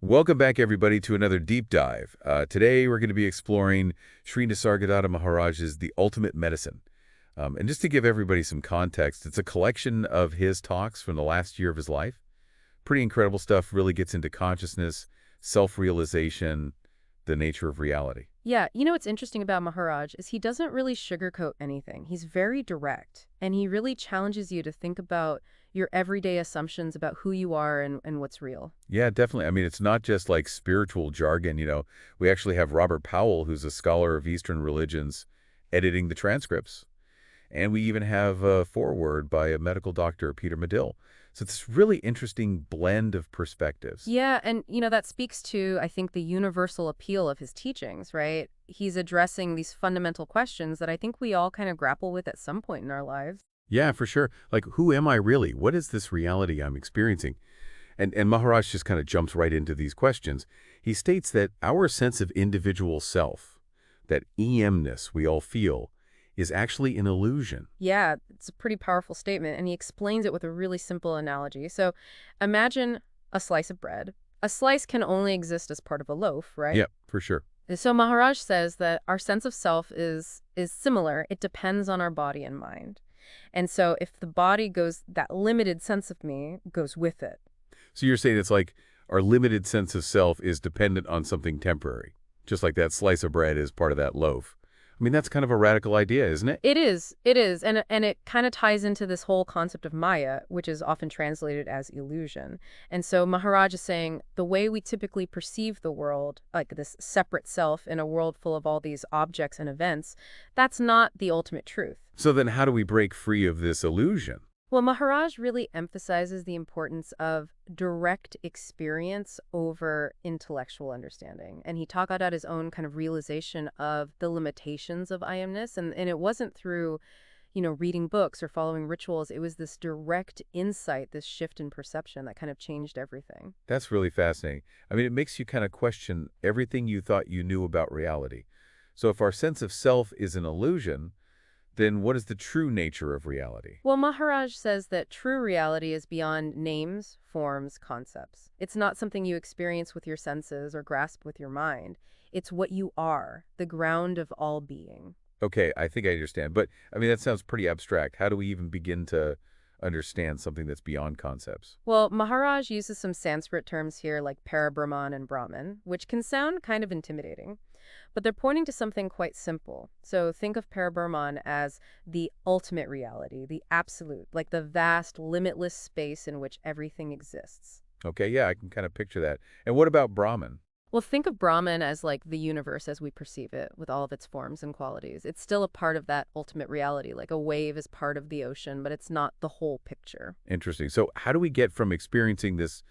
Welcome back, everybody, to another deep dive. Today, we're going to be exploring Sri Nisargadatta Maharaj's The Ultimate Medicine. And just to give everybody some context, it's a collection of his talks from the last year of his life. Pretty incredible stuff, really gets into consciousness, self-realization, the nature of reality. Yeah, what's interesting about Maharaj is he doesn't really sugarcoat anything. He's very direct, and he really challenges you to think about your everyday assumptions about who you are and what's real. Yeah, definitely. I mean, it's not just like spiritual jargon. We actually have Robert Powell, who's a scholar of Eastern religions, editing the transcripts. And we even have a foreword by a medical doctor, Peter Medill. So it's this really interesting blend of perspectives. Yeah, and that speaks to, I think, the universal appeal of his teachings, right? He's addressing these fundamental questions that I think we all kind of grapple with at some point in our lives. Yeah, for sure. Like, who am I really? What is this reality I'm experiencing? And Maharaj just kind of jumps right into these questions. He states that our sense of individual self, that EM-ness we all feel, is actually an illusion. Yeah, it's a pretty powerful statement, and he explains it with a really simple analogy. So imagine a slice of bread. A slice can only exist as part of a loaf, right? Yeah, for sure. So Maharaj says that our sense of self is similar. It depends on our body and mind. And so if the body goes, that limited sense of me goes with it. So you're saying it's like our limited sense of self is dependent on something temporary, just like that slice of bread is part of that loaf. I mean, that's kind of a radical idea, isn't it? It is, and it kind of ties into this whole concept of Maya, which is often translated as illusion. And so Maharaj is saying the way we typically perceive the world, like this separate self in a world full of all these objects and events, that's not the ultimate truth. So then how do we break free of this illusion? Well, Maharaj really emphasizes the importance of direct experience over intellectual understanding. And he talked about his own kind of realization of the limitations of I-amness. And it wasn't through, reading books or following rituals. It was this direct insight, this shift in perception that kind of changed everything. That's really fascinating. I mean, it makes you kind of question everything you thought you knew about reality. So if our sense of self is an illusion, then what is the true nature of reality? Well, Maharaj says that true reality is beyond names, forms, concepts. It's not something you experience with your senses or grasp with your mind. It's what you are, the ground of all being. Okay, I think I understand. But, I mean, that sounds pretty abstract. How do we even begin to understand something that's beyond concepts? Well, Maharaj uses some Sanskrit terms here like Parabrahman and Brahman, which can sound kind of intimidating, but they're pointing to something quite simple. So think of Parabrahman as the ultimate reality, the absolute, like the vast, limitless space in which everything exists. Okay, yeah, I can kind of picture that. And what about Brahman? Well, think of Brahman as like the universe as we perceive it, with all of its forms and qualities. It's still a part of that ultimate reality, like a wave is part of the ocean, but it's not the whole picture. Interesting. So how do we get from experiencing this,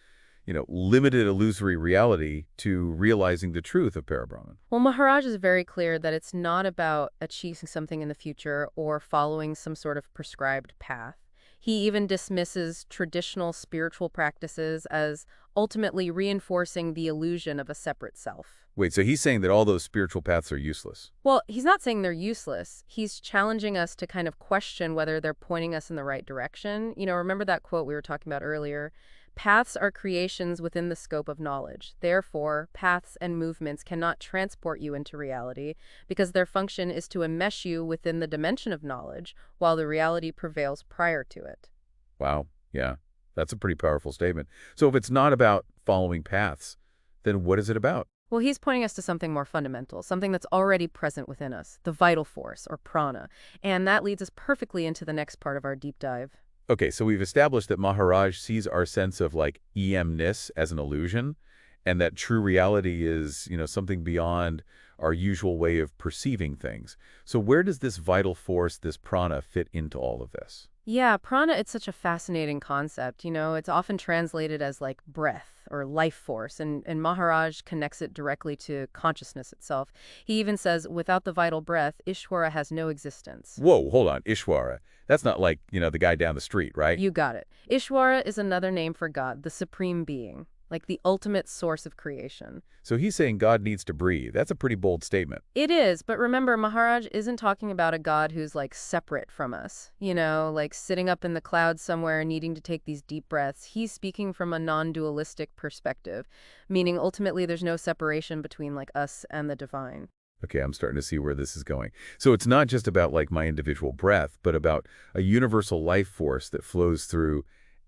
limited illusory reality to realizing the truth of Parabrahman? Well, Maharaj is very clear that it's not about achieving something in the future or following some sort of prescribed path. He even dismisses traditional spiritual practices as ultimately reinforcing the illusion of a separate self. Wait, so he's saying that all those spiritual paths are useless? Well, he's not saying they're useless. He's challenging us to kind of question whether they're pointing us in the right direction. Remember that quote we were talking about earlier? Paths are creations within the scope of knowledge. Therefore, paths and movements cannot transport you into reality because their function is to enmesh you within the dimension of knowledge while the reality prevails prior to it. Wow, yeah, that's a pretty powerful statement. So if it's not about following paths, then what is it about? Well, he's pointing us to something more fundamental, something that's already present within us, the vital force, or prana. And that leads us perfectly into the next part of our deep dive. Okay, so we've established that Maharaj sees our sense of like EM-ness as an illusion, and that true reality is, something beyond our usual way of perceiving things. So where does this vital force, this prana, fit into all of this? Yeah, prana, it's such a fascinating concept. It's often translated as like breath or life force, and Maharaj connects it directly to consciousness itself. He even says, without the vital breath, Ishvara has no existence. Whoa, hold on, Ishvara. That's not like, the guy down the street, right? You got it. Ishvara is another name for God, the supreme being. like the ultimate source of creation. So he's saying God needs to breathe. That's a pretty bold statement. It is, but remember, Maharaj isn't talking about a God who's like separate from us, like sitting up in the clouds somewhere needing to take these deep breaths. He's speaking from a non-dualistic perspective, meaning ultimately there's no separation between like us and the divine. Okay, I'm starting to see where this is going. So it's not just about like my individual breath, but about a universal life force that flows through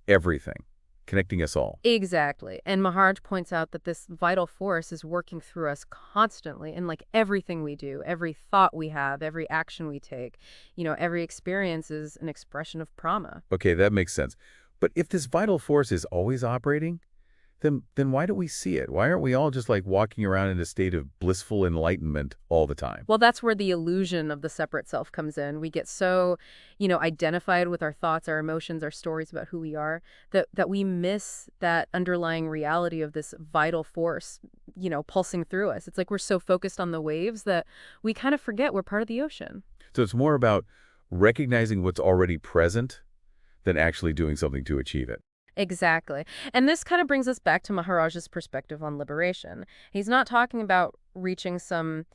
everything, connecting us all. Exactly. And Maharaj points out that this vital force is working through us constantly in like everything we do, every thought we have, every action we take. Every experience is an expression of prana. Okay, that makes sense. But if this vital force is always operating, then why don't we see it? Why aren't we all just like walking around in a state of blissful enlightenment all the time? Well, that's where the illusion of the separate self comes in. We get so, identified with our thoughts, our emotions, our stories about who we are, that we miss that underlying reality of this vital force, pulsing through us. It's like we're so focused on the waves that we kind of forget we're part of the ocean. So it's more about recognizing what's already present than actually doing something to achieve it. Exactly. And this kind of brings us back to Maharaj's perspective on liberation. He's not talking about reaching some,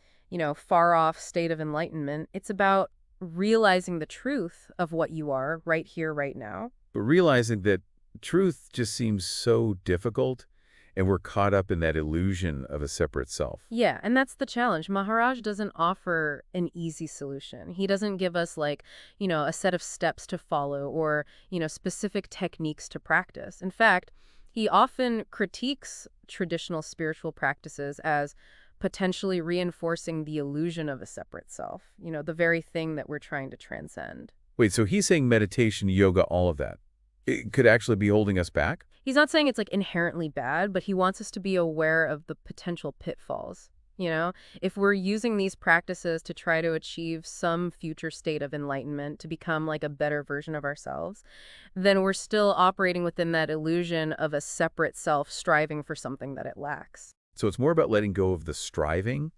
far off state of enlightenment. It's about realizing the truth of what you are right here, right now. But realizing that truth just seems so difficult, and we're caught up in that illusion of a separate self. Yeah, and that's the challenge. Maharaj doesn't offer an easy solution. He doesn't give us like, a set of steps to follow or, specific techniques to practice. In fact, he often critiques traditional spiritual practices as potentially reinforcing the illusion of a separate self, the very thing that we're trying to transcend. Wait, so he's saying meditation, yoga, all of that, it could actually be holding us back? He's not saying it's like inherently bad, but he wants us to be aware of the potential pitfalls. If we're using these practices to try to achieve some future state of enlightenment, to become like a better version of ourselves, then we're still operating within that illusion of a separate self striving for something that it lacks. So it's more about letting go of the striving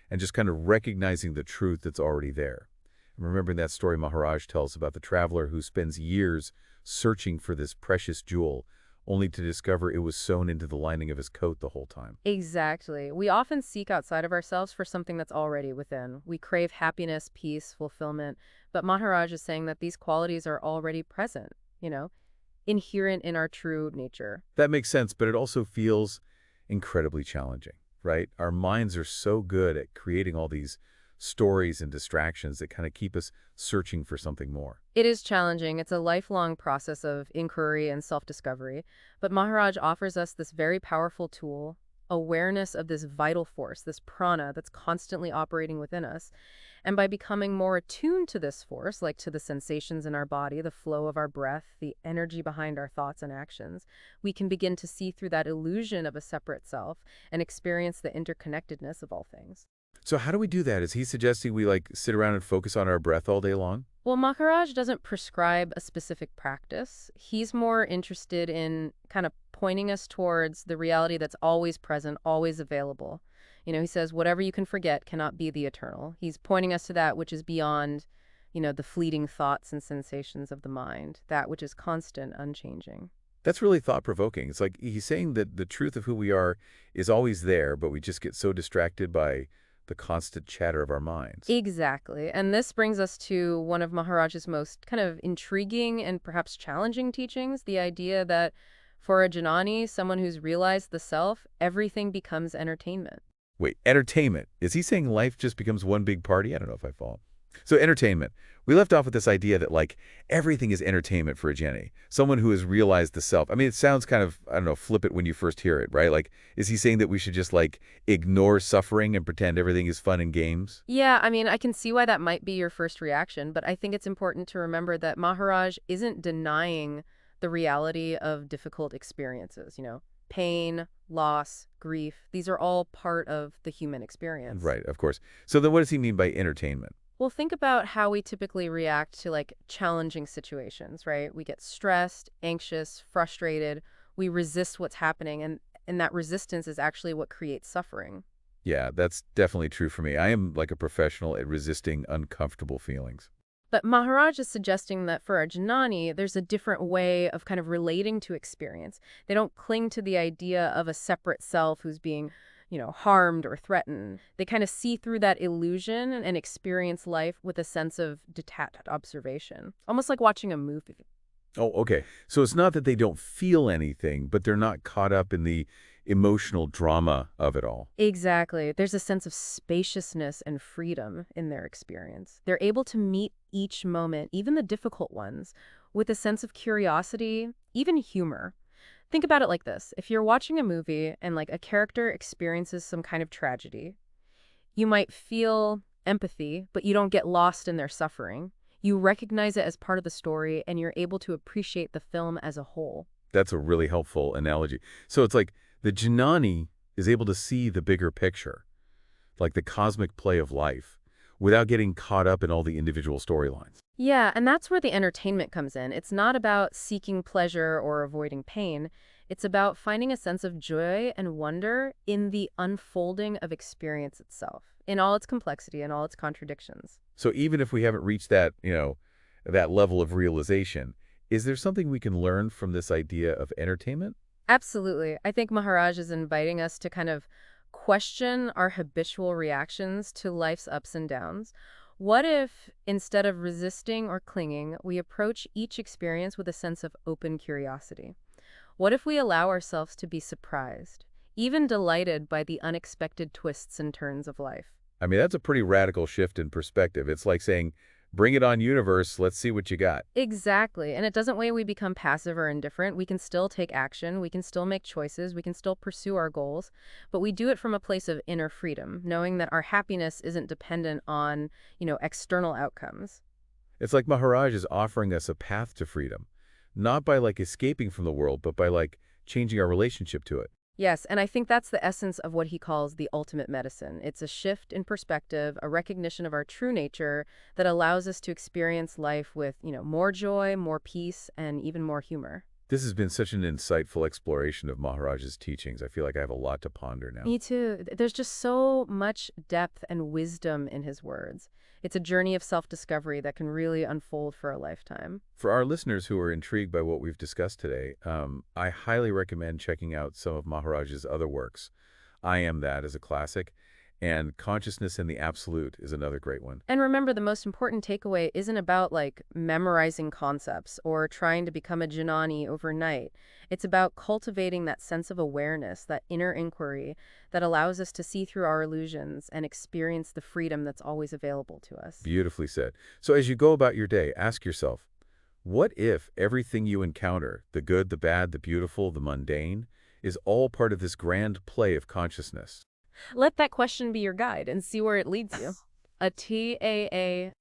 and just kind of recognizing the truth that's already there. And remembering that story Maharaj tells about the traveler who spends years searching for this precious jewel, only to discover it was sewn into the lining of his coat the whole time. Exactly. We often seek outside of ourselves for something that's already within. We crave happiness, peace, fulfillment. But Maharaj is saying that these qualities are already present, inherent in our true nature. That makes sense, but it also feels incredibly challenging, right? Our minds are so good at creating all these stories and distractions that kind of keep us searching for something more. It is challenging. It's a lifelong process of inquiry and self-discovery. But Maharaj offers us this very powerful tool, awareness of this vital force, this prana that's constantly operating within us. And by becoming more attuned to this force, like to the sensations in our body, the flow of our breath, the energy behind our thoughts and actions, we can begin to see through that illusion of a separate self and experience the interconnectedness of all things. So how do we do that? Is he suggesting we like sit around and focus on our breath all day long? Well, Maharaj doesn't prescribe a specific practice. He's more interested in kind of pointing us towards the reality that's always present, always available. He says, whatever you can forget cannot be the eternal. He's pointing us to that which is beyond, the fleeting thoughts and sensations of the mind, that which is constant, unchanging. That's really thought-provoking. It's like he's saying that the truth of who we are is always there, but we just get so distracted by the constant chatter of our minds. Exactly. And this brings us to one of Maharaj's most kind of intriguing and perhaps challenging teachings, the idea that for a Jnani, someone who's realized the self, everything becomes entertainment. Wait, entertainment. Is he saying life just becomes one big party? I don't know if I follow. So entertainment. We left off with this idea that like everything is entertainment for a Jnani, someone who has realized the self. I mean, it sounds kind of, I don't know, flippant when you first hear it, right? Like, is he saying that we should just like ignore suffering and pretend everything is fun and games? Yeah, I mean, I can see why that might be your first reaction, but I think it's important to remember that Maharaj isn't denying the reality of difficult experiences, pain, loss, grief. These are all part of the human experience. Right, of course. So then what does he mean by entertainment? Well, think about how we typically react to like challenging situations, right? We get stressed, anxious, frustrated. We resist what's happening, and that resistance is actually what creates suffering. Yeah, that's definitely true for me. I am like a professional at resisting uncomfortable feelings. But Maharaj is suggesting that for our Janani, there's a different way of kind of relating to experience. They don't cling to the idea of a separate self who's being, harmed or threatened. They kind of see through that illusion and experience life with a sense of detached observation, almost like watching a movie. Oh, okay. So it's not that they don't feel anything, but they're not caught up in the emotional drama of it all. Exactly. There's a sense of spaciousness and freedom in their experience. They're able to meet each moment, even the difficult ones, with a sense of curiosity, even humor. Think about it like this. If you're watching a movie and like a character experiences some kind of tragedy, you might feel empathy, but you don't get lost in their suffering. You recognize it as part of the story and you're able to appreciate the film as a whole. That's a really helpful analogy. So it's like the Janani is able to see the bigger picture, like the cosmic play of life, without getting caught up in all the individual storylines. Yeah, and that's where the entertainment comes in. It's not about seeking pleasure or avoiding pain. It's about finding a sense of joy and wonder in the unfolding of experience itself, in all its complexity and all its contradictions. So even if we haven't reached that, that level of realization, is there something we can learn from this idea of entertainment? Absolutely. I think Maharaj is inviting us to kind of question our habitual reactions to life's ups and downs. What if, instead of resisting or clinging, we approach each experience with a sense of open curiosity? What if we allow ourselves to be surprised, even delighted by the unexpected twists and turns of life? I mean, that's a pretty radical shift in perspective. It's like saying, bring it on, universe, let's see what you got. Exactly. And it doesn't mean we become passive or indifferent. We can still take action. We can still make choices. We can still pursue our goals. But we do it from a place of inner freedom, knowing that our happiness isn't dependent on, external outcomes. It's like Maharaj is offering us a path to freedom, not by like escaping from the world, but by like changing our relationship to it. Yes, and I think that's the essence of what he calls the ultimate medicine. It's a shift in perspective, a recognition of our true nature that allows us to experience life with, more joy, more peace, and even more humor. This has been such an insightful exploration of Maharaj's teachings. I feel like I have a lot to ponder now. Me too. There's just so much depth and wisdom in his words. It's a journey of self-discovery that can really unfold for a lifetime. For our listeners who are intrigued by what we've discussed today, I highly recommend checking out some of Maharaj's other works. I Am That is a classic, and Consciousness in the Absolute is another great one. And remember, the most important takeaway isn't about like memorizing concepts or trying to become a Janani overnight. It's about cultivating that sense of awareness, that inner inquiry that allows us to see through our illusions and experience the freedom that's always available to us. Beautifully said. So as you go about your day, ask yourself, what if everything you encounter, the good, the bad, the beautiful, the mundane, is all part of this grand play of consciousness? Let that question be your guide and see where it leads you. A TAA